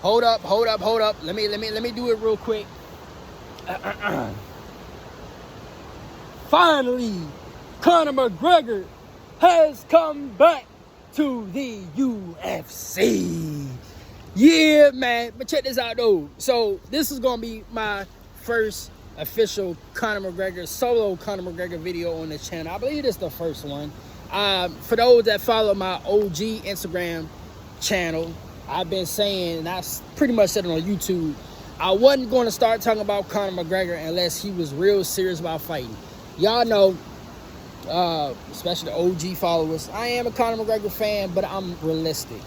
Hold up. Let me do it real quick. Finally, Conor McGregor has come back to the UFC. Yeah, man. But check this out, though. So this is gonna be my first official Conor McGregor solo Conor McGregor video on this channel. I believe it's the first one. For those that follow my OG Instagram channel, I've been saying, and I pretty much said it on YouTube, I wasn't going to start talking about Conor McGregor unless he was real serious about fighting. Y'all know, especially the OG followers, I am a Conor McGregor fan, but I'm realistic.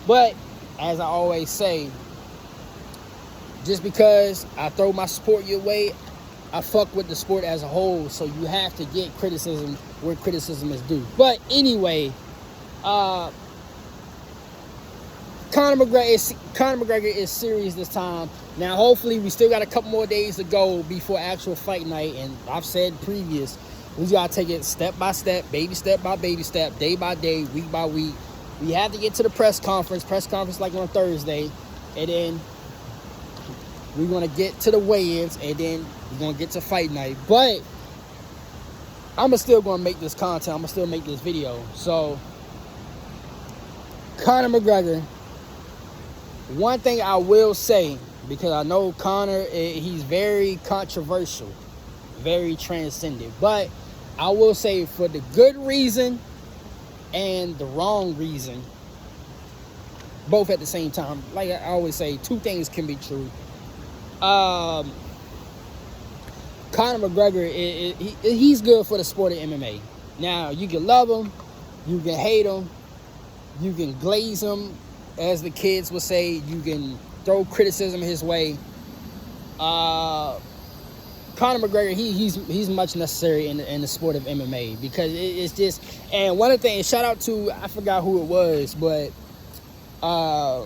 But as I always say, just because I throw my support your way, I fuck with the sport as a whole, so you have to get criticism where criticism is due. But anyway, Conor McGregor is serious this time. Now, hopefully, we still got a couple more days to go before actual fight night. And I've said previous, we gotta take it step by step, baby step by baby step, day by day, week by week. We have to get to the press conference like on Thursday, and then we're gonna get to the weigh-ins, and then we're gonna get to fight night. But I'm still gonna make this content. I'm gonna still make this video. So, Conor McGregor. One thing I will say, because I know Conor, he's very controversial, very transcendent. But I will say, for the good reason and the wrong reason, both at the same time. Like I always say, two things can be true. Conor McGregor, he's good for the sport of MMA. Now, you can love him, you can hate him, you can glaze him, as the kids would say, you can throw criticism his way. Conor McGregor, he's much necessary in the sport of MMA, because it's just, and one of the things, shout out to, I forgot who it was, but I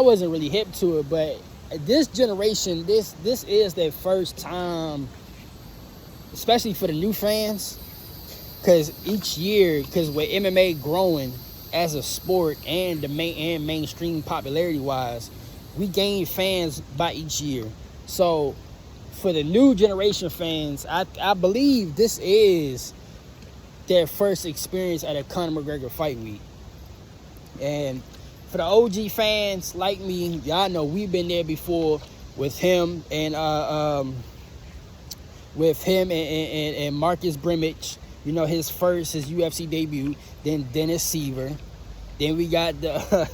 wasn't really hip to it, but this generation, this is their first time, especially for the new fans, because each year, because with MMA growing as a sport and the mainstream popularity wise, we gain fans by each year. So for the new generation fans, I believe this is their first experience at a Conor McGregor fight week. And for the OG fans like me, y'all know we've been there before with him and Marcus Brimage. You know, his UFC debut. Then Dennis Seaver. Then we got to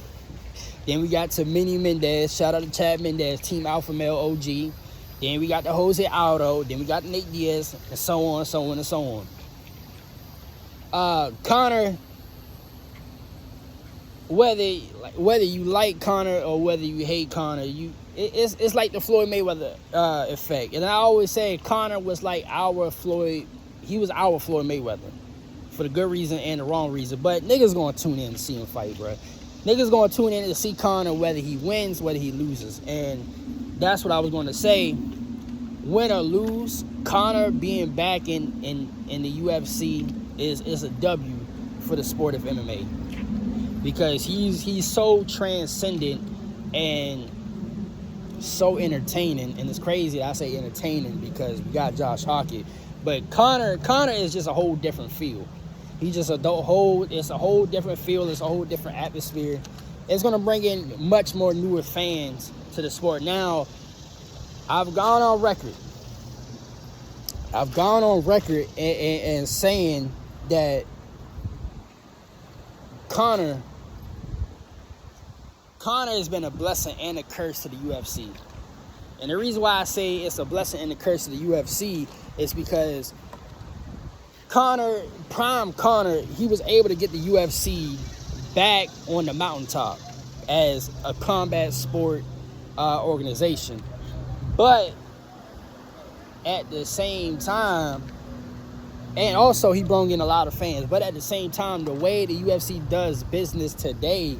Manny Mendez. Shout out to Chad Mendez, Team Alpha Male OG. Then we got the Jose Aldo. Then we got Nate Diaz, and so on, so on, and so on. Conor, whether you like Conor or whether you hate Conor, it's like the Floyd Mayweather effect. And I always say Conor was like our Floyd. He was our Floyd Mayweather, for the good reason and the wrong reason. But niggas gonna tune in to see him fight, bro. Niggas gonna tune in to see Conor, whether he wins, whether he loses. And that's what I was gonna say. Win or lose, Conor being back in the UFC is a W for the sport of MMA. Because he's so transcendent and so entertaining. And it's crazy that I say entertaining because we got Josh Hockett. But Conor is just a whole different feel. It's a whole different feel. It's a whole different atmosphere. It's going to bring in much more newer fans to the sport. Now, I've gone on record and saying that Conor has been a blessing and a curse to the UFC. And the reason why I say it's a blessing and a curse to the UFC is because Prime Conor, he was able to get the UFC back on the mountaintop as a combat sport organization. But at the same time, and also he brought in a lot of fans, but at the same time, the way the UFC does business today,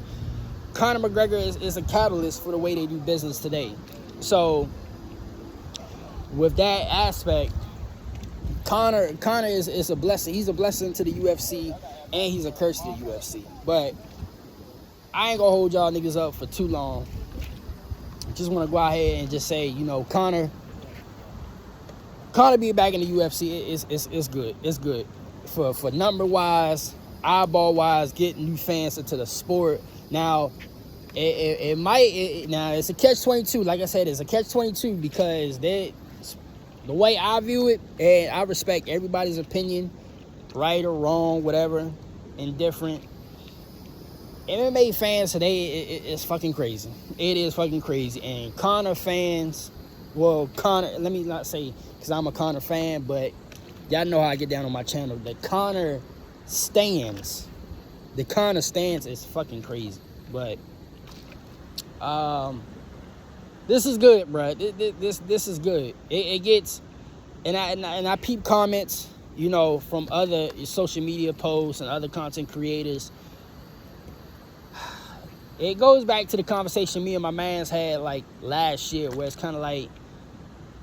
Conor McGregor is a catalyst for the way they do business today. So with that aspect, Conor is a blessing. He's a blessing to the UFC, and he's a curse to the UFC. But I ain't gonna hold y'all niggas up for too long. just want to go ahead and just say, you know, Conor being back in the UFC is good. It's good for number wise, eyeball wise, getting new fans into the sport. Now, it might now it's a catch-22. Like I said, it's a catch-22 because the way I view it, and I respect everybody's opinion, right or wrong, whatever, indifferent. MMA fans today, it's fucking crazy. It is fucking crazy. And Conor fans, well, Conor, let me not say because I'm a Conor fan, but y'all know how I get down on my channel. The Conor stands is fucking crazy. But this is good, bro. This is good. It gets, and I peep comments, you know, from other social media posts and other content creators. It goes back to the conversation me and my mans had like last year, where it's kind of like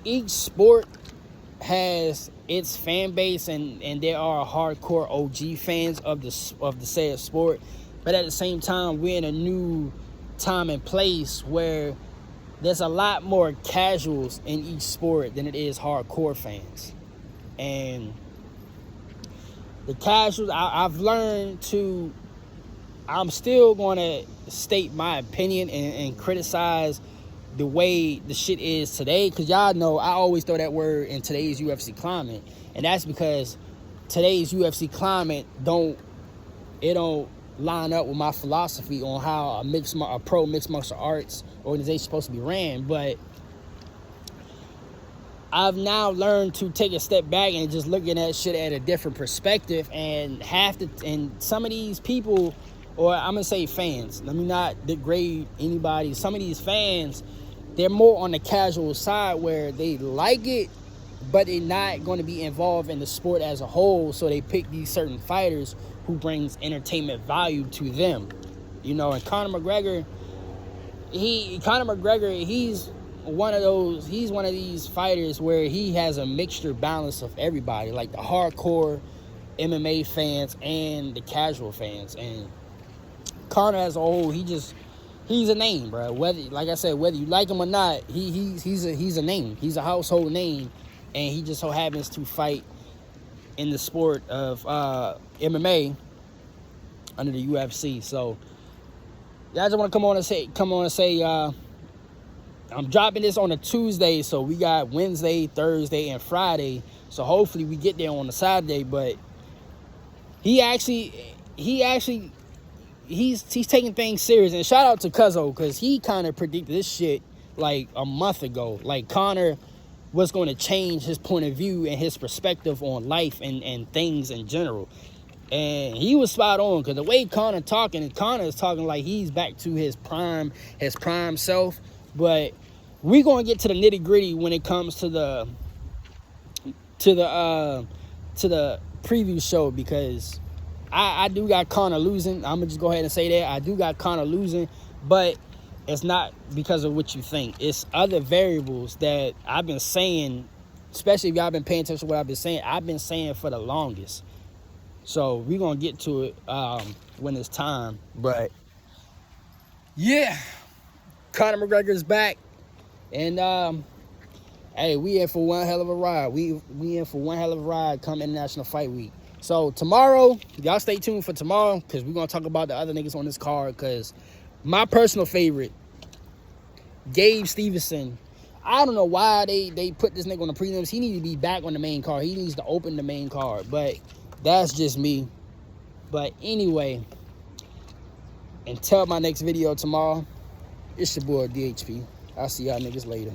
each sport has its fan base, and there are hardcore OG fans of the said sport, but at the same time we're in a new time and place where there's a lot more casuals in each sport than it is hardcore fans. And the casuals, I've learned to, I'm still going to state my opinion and criticize the way the shit is today, because y'all know I always throw that word in today's UFC climate, and that's because today's UFC climate don't line up with my philosophy on how a pro mixed martial arts organization is supposed to be ran. But I've now learned to take a step back and just look at that shit at a different perspective, and some of these people, or I'm gonna say fans, let me not degrade anybody, some of these fans, they're more on the casual side where they like it, but they're not going to be involved in the sport as a whole, so they pick these certain fighters who brings entertainment value to them, you know. And Conor McGregor, he's one of these fighters where he has a mixture balance of everybody, like the hardcore MMA fans and the casual fans. And Conor as a whole, he's a name, bro. Whether, like I said, whether you like him or not, he's a name. He's a household name, and he just so happens to fight in the sport of MMA under the UFC. So yeah, I just want to come on and say I'm dropping this on a Tuesday, so we got Wednesday, Thursday, and Friday. So hopefully we get there on a Saturday. But he's taking things serious. And shout out to Cuzzo, because he kind of predicted this shit like a month ago. Like Conor was going to change his point of view and his perspective on life and things in general. And he was spot on, because the way Conor is talking like he's back to his prime self. But we're going to get to the nitty gritty when it comes to the preview show, because I do got Conor losing. I'm going to just go ahead and say that. I do got Conor losing, but it's not because of what you think. It's other variables that I've been saying, especially if y'all been paying attention to what I've been saying for the longest. So we're going to get to it when it's time. But yeah, Conor McGregor's back. And hey, we in for one hell of a ride. We in for one hell of a ride come International Fight Week. So tomorrow, y'all stay tuned for tomorrow, because we're going to talk about the other niggas on this card. Because my personal favorite, Gabe Stevenson, I don't know why they put this nigga on the prelims. He needs to be back on the main card. He needs to open the main card. But that's just me. But anyway, until my next video tomorrow, it's your boy DHP. I'll see y'all niggas later.